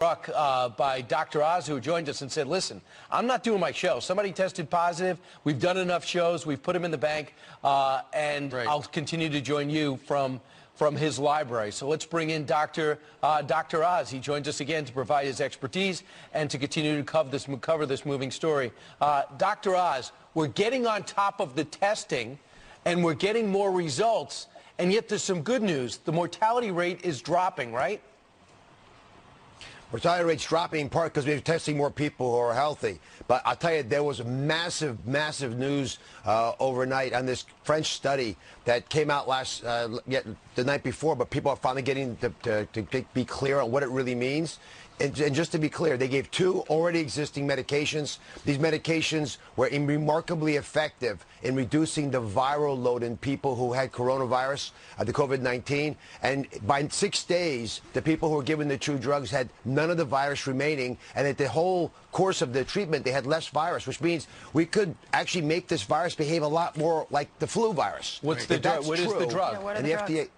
Struck by Dr. Oz, who joined us and said, listen, I'm not doing my show. Somebody tested positive. We've done enough shows. We've put him in the bank. And right. I'll continue to join you from his library. So let's bring in Dr. Oz. He joins us again to provide his expertise and to continue to cover this moving story. Dr. Oz, we're getting on top of the testing, and we're getting more results, and yet there's some good news. The mortality rate is dropping, right? Mortality rate's dropping in part because we're testing more people who are healthy. But I'll tell you, there was massive, massive news overnight on this French study that came out the night before, but people are finally getting to be clear on what it really means. And just to be clear, they gave 2 already existing medications. These medications were remarkably effective in reducing the viral load in people who had coronavirus, the COVID-19. And by 6 days, the people who were given the 2 drugs had none of the virus remaining. And at the whole course of the treatment, they had less virus, which means we could actually make this virus behave a lot more like the flu virus. What's the drug? What is the drug? Yeah, what are and the FDA,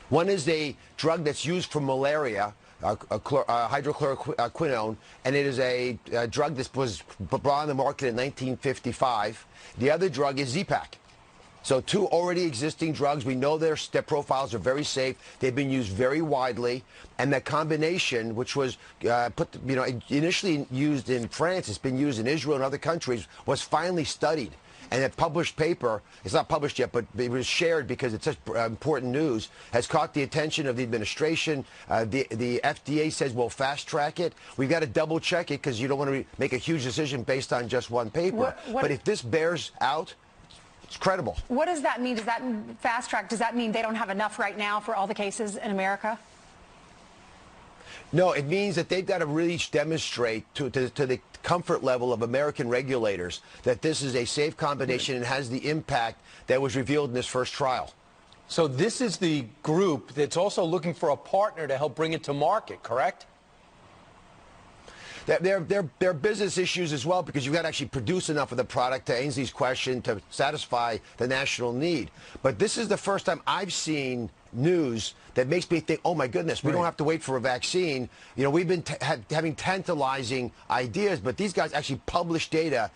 one is a drug that's used for malaria, hydrochloroquine, and it is a drug that was brought on the market in 1955. The other drug is Z-Pak. So 2 already existing drugs. We know their profiles are very safe. They've been used very widely, and that combination, which was initially used in France, it's been used in Israel and other countries, was finally studied. And a published paper, it's not published yet, but it was shared because it's such important news, has caught the attention of the administration. The FDA says we'll fast track it. We've got to double check it because you don't want to make a huge decision based on just one paper. But if this bears out, it's credible. What does that mean? Does that fast track? Does that mean they don't have enough right now for all the cases in America? No, it means that they've got to really demonstrate to the comfort level of American regulators that this is a safe combination and has the impact that was revealed in this first trial. So this is the group that's also looking for a partner to help bring it to market, correct? There are business issues as well, because you've got to actually produce enough of the product, to Ainsley's question, to satisfy the national need. But this is the first time I've seen news that makes me think, oh my goodness, we don't have to wait for a vaccine. You know, we've been having tantalizing ideas, but these guys actually publish data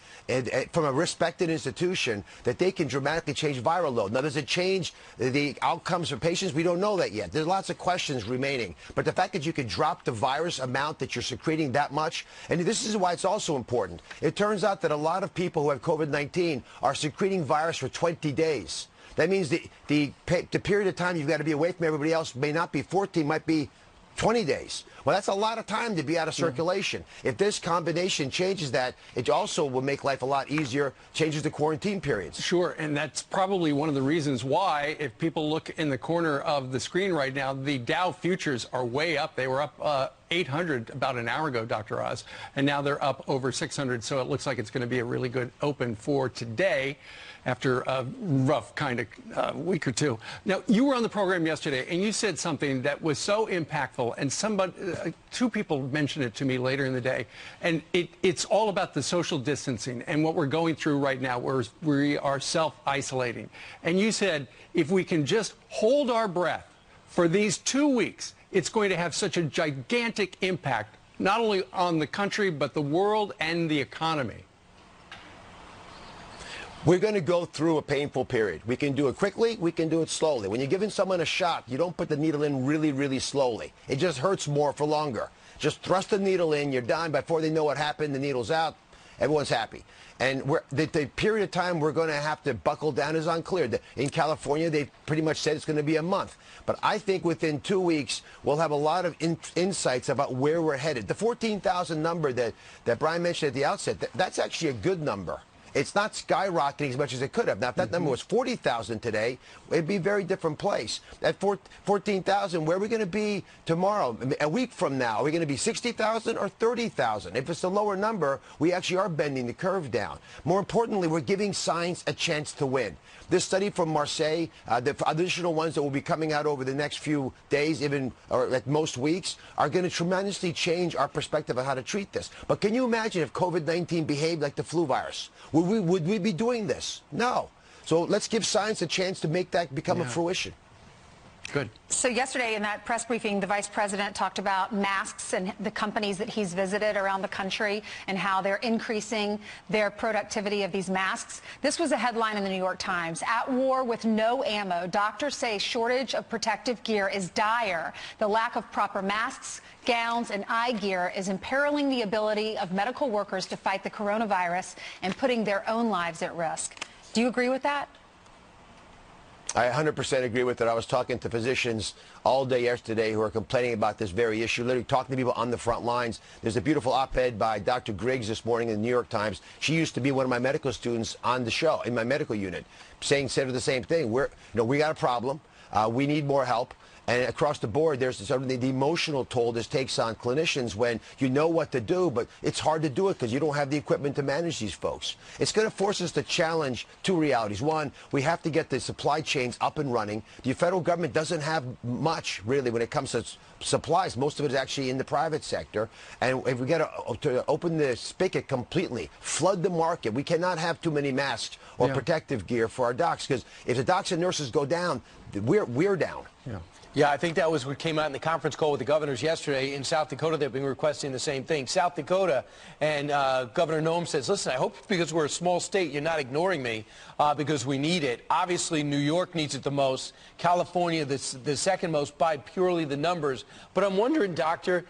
from a respected institution that they can dramatically change viral load. Now, does it change the outcomes for patients? We don't know that yet. There's lots of questions remaining. But the fact that you can drop the virus amount that you're secreting that much, and this is why it's also important. It turns out that a lot of people who have COVID-19 are secreting virus for 20 days. That means the period of time you've got to be away from everybody else may not be 14, might be 20 days. Well, that's a lot of time to be out of circulation. If this combination changes that, it also will make life a lot easier, changes the quarantine periods. Sure, and that's probably one of the reasons why, if people look in the corner of the screen right now, the Dow futures are way up. They were up 800 about an hour ago, Dr. Oz, and now they're up over 600, so it looks like it's going to be a really good open for today after a rough kind of week or two. Now, you were on the program yesterday, and you said something that was so impactful, and two people mentioned it to me later in the day, and it's all about the social distancing and what we're going through right now, where we are self-isolating. And you said, if we can just hold our breath for these 2 weeks, it's going to have such a gigantic impact, not only on the country, but the world and the economy. We're going to go through a painful period. We can do it quickly, we can do it slowly. When you're giving someone a shot, you don't put the needle in really, really slowly. It just hurts more for longer. Just thrust the needle in, you're done. Before they know what happened, the needle's out, everyone's happy. And the period of time we're going to have to buckle down is unclear. In California, they pretty much said it's going to be a month. But I think within 2 weeks, we'll have a lot of insights about where we're headed. The 14,000 number that Brian mentioned at the outset, that's actually a good number. It's not skyrocketing as much as it could have. Now, if that number was 40,000 today, it'd be a very different place. At 14,000, where are we going to be tomorrow? A week from now, are we going to be 60,000 or 30,000? If it's a lower number, we actually are bending the curve down. More importantly, we're giving science a chance to win. This study from Marseille, the additional ones that will be coming out over the next few days, or at most weeks, are going to tremendously change our perspective on how to treat this. But can you imagine if COVID-19 behaved like the flu virus? Would we be doing this? No. So let's give science a chance to make that become a fruition. Good. So yesterday in that press briefing, the vice president talked about masks and the companies that he's visited around the country and how they're increasing their productivity of these masks. This was a headline in the New York Times. At war with no ammo, doctors say shortage of protective gear is dire. The lack of proper masks, gowns, and eye gear is imperiling the ability of medical workers to fight the coronavirus and putting their own lives at risk. Do you agree with that? I 100% agree with it. I was talking to physicians all day yesterday who are complaining about this very issue, literally talking to people on the front lines. There's a beautiful op-ed by Dr. Griggs this morning in the New York Times. She used to be one of my medical students on the show in my medical unit, said the same thing. We got a problem. We need more help. And across the board, there's sort of the emotional toll this takes on clinicians when you know what to do, but it's hard to do it because you don't have the equipment to manage these folks. It's going to force us to challenge two realities. One, we have to get the supply chains up and running. The federal government doesn't have much, really, when it comes to supplies. Most of it is actually in the private sector. And if we get to open the spigot completely, flood the market, we cannot have too many masks or protective gear for our docs, because if the docs and nurses go down, we're down. Yeah, I think that was what came out in the conference call with the governors yesterday. In South Dakota, they've been requesting the same thing. South Dakota and Governor Noem says, listen, I hope because we're a small state, you're not ignoring me because we need it. Obviously, New York needs it the most. California, the second most by purely the numbers. But I'm wondering, Doctor,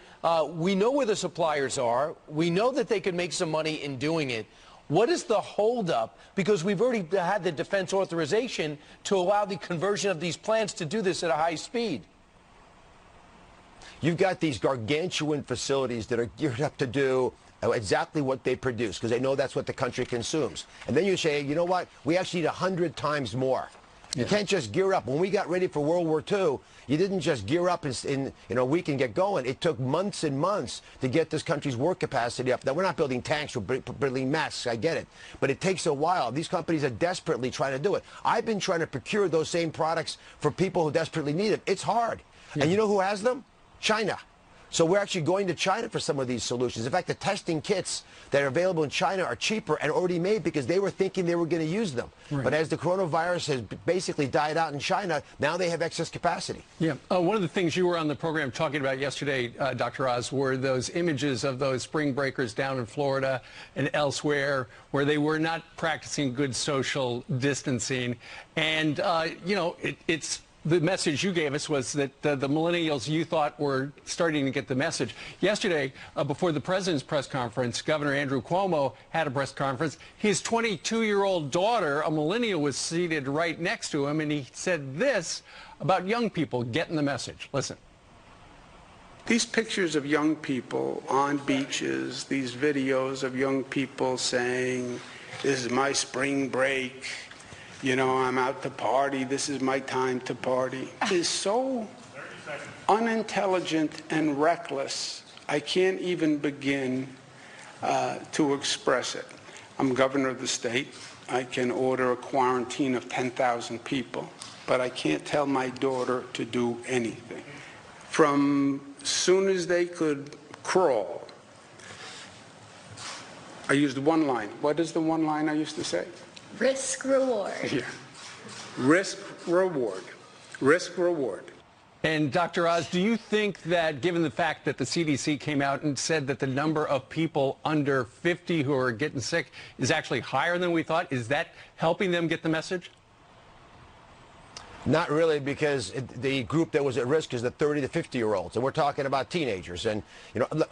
we know where the suppliers are. We know that they could make some money in doing it. What is the holdup? Because we've already had the defense authorization to allow the conversion of these plants to do this at a high speed. You've got these gargantuan facilities that are geared up to do exactly what they produce because they know that's what the country consumes. And then you say, you know what? We actually need 100 times more. You can't just gear up. When we got ready for World War II, you didn't just gear up in a week and get going. It took months and months to get this country's work capacity up. Now, we're not building tanks, we're building masks, I get it. But it takes a while. These companies are desperately trying to do it. I've been trying to procure those same products for people who desperately need them. It's hard. And you know who has them? China. So we're actually going to China for some of these solutions. In fact, the testing kits that are available in China are cheaper and already made because they were thinking they were going to use them. Right. But as the coronavirus has basically died out in China, now they have excess capacity. Yeah. One of the things you were on the program talking about yesterday, Dr. Oz, were those images of those spring breakers down in Florida and elsewhere where they were not practicing good social distancing. And, it's... The message you gave us was that the millennials you thought were starting to get the message. Yesterday, before the president's press conference, Governor Andrew Cuomo had a press conference. His 22-year-old daughter, a millennial, was seated right next to him, and he said this about young people getting the message. Listen. These pictures of young people on beaches, these videos of young people saying, this is my spring break, you know, I'm out to party, this is my time to party, is so unintelligent and reckless, I can't even begin to express it. I'm governor of the state. I can order a quarantine of 10,000 people, but I can't tell my daughter to do anything. From soon as they could crawl, I used one line. What is the one line I used to say? Risk reward. Yeah. Risk reward. Risk reward. And Dr. Oz, do you think that given the fact that the CDC came out and said that the number of people under 50 who are getting sick is actually higher than we thought, is that helping them get the message? Not really, because the group that was at risk is the 30 to 50-year-olds, and we're talking about teenagers. And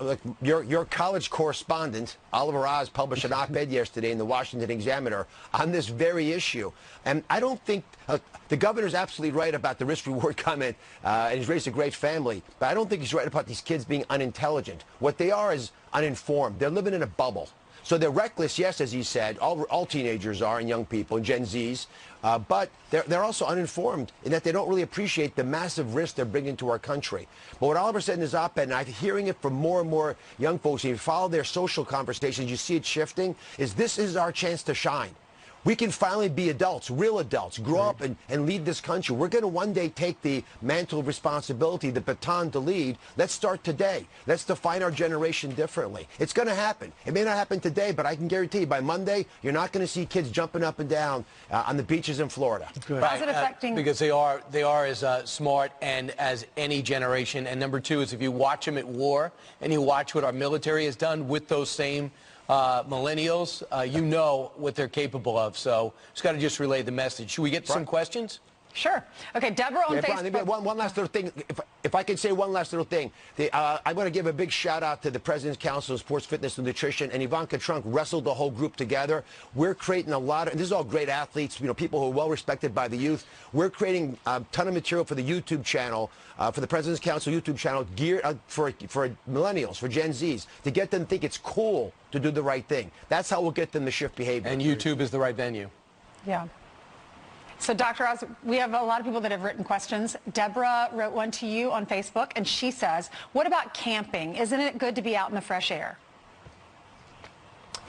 look, your college correspondent, Oliver Oz, published an op-ed yesterday in the Washington Examiner on this very issue. And I don't think the governor's absolutely right about the risk-reward comment, and he's raised a great family. But I don't think he's right about these kids being unintelligent. What they are is uninformed. They're living in a bubble. So they're reckless, yes, as he said. All teenagers are, and young people, and Gen Zs. But they're also uninformed in that they don't really appreciate the massive risk they're bringing to our country. But what Oliver said in his op-ed, and I'm hearing it from more and more young folks, if you follow their social conversations, you see it shifting, is this is our chance to shine. We can finally be adults, real adults, grow up and lead this country. We're going to one day take the mantle of responsibility, the baton to lead. Let's start today. Let's define our generation differently. It's going to happen. It may not happen today, but I can guarantee you by Monday, you're not going to see kids jumping up and down on the beaches in Florida. Right. How's it affecting? Because they are as smart and as any generation. And number two is if you watch them at war and you watch what our military has done with those same millennials, you know what they're capable of. So just got to just relay the message. Should we get to some questions? Sure. Okay, Deborah on Facebook. Brian, one last little thing. If I could say one last little thing. I want to give a big shout out to the President's Council of Sports, Fitness, and Nutrition, and Ivanka Trump wrestled the whole group together. We're creating a lot of, and this is all great athletes, people who are well respected by the youth. We're creating a ton of material for the YouTube channel, for the President's Council YouTube channel, geared for millennials, for Gen Zs, to get them to think it's cool to do the right thing. That's how we'll get them to shift behavior. And YouTube is the right venue. Yeah. So, Dr. Oz, we have a lot of people that have written questions. Deborah wrote one to you on Facebook, and she says, what about camping? Isn't it good to be out in the fresh air?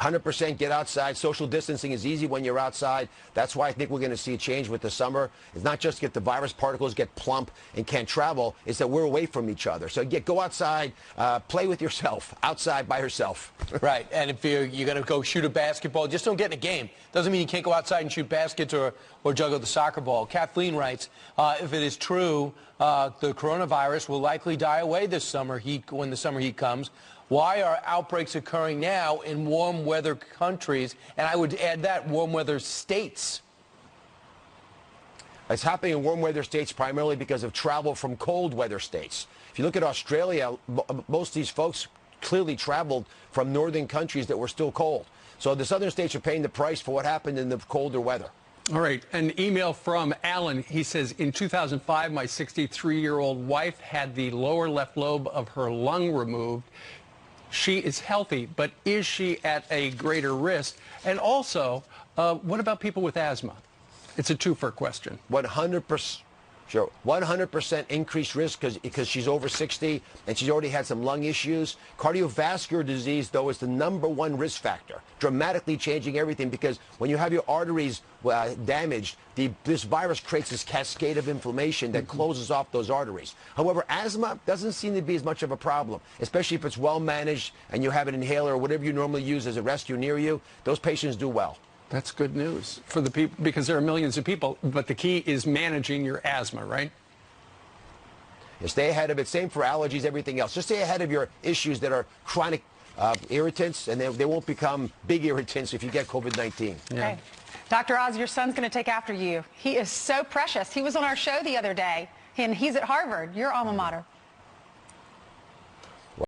100% get outside. Social distancing is easy when you're outside. That's why I think we're going to see a change with the summer. It's not just get the virus particles get plump and can't travel. It's that we're away from each other. So go outside, play with yourself, outside by yourself. Right. And if you're going to go shoot a basketball, just don't get in a game. Doesn't mean you can't go outside and shoot baskets or juggle the soccer ball. Kathleen writes, if it is true, the coronavirus will likely die away this summer when the summer heat comes. Why are outbreaks occurring now in warm weather countries? And I would add that warm weather states. It's happening in warm weather states primarily because of travel from cold weather states. If you look at Australia, most of these folks clearly traveled from northern countries that were still cold. So the southern states are paying the price for what happened in the colder weather. All right, an email from Alan. He says, in 2005, my 63-year-old wife had the lower left lobe of her lung removed. She is healthy, but is she at a greater risk? And also, what about people with asthma? It's a two-fer question. 100%. Sure. 100% increased risk because she's over 60 and she's already had some lung issues. Cardiovascular disease, though, is the #1 risk factor, dramatically changing everything because when you have your arteries damaged, this virus creates this cascade of inflammation that closes off those arteries. However, asthma doesn't seem to be as much of a problem, especially if it's well managed and you have an inhaler or whatever you normally use as a rescue near you. Those patients do well. That's good news for the people because there are millions of people. But the key is managing your asthma, right? You stay ahead of it. Same for allergies, everything else. Just stay ahead of your issues that are chronic irritants, and they won't become big irritants if you get COVID-19. Yeah. Okay. Dr. Oz, your son's going to take after you. He is so precious. He was on our show the other day, and he's at Harvard, your alma mater.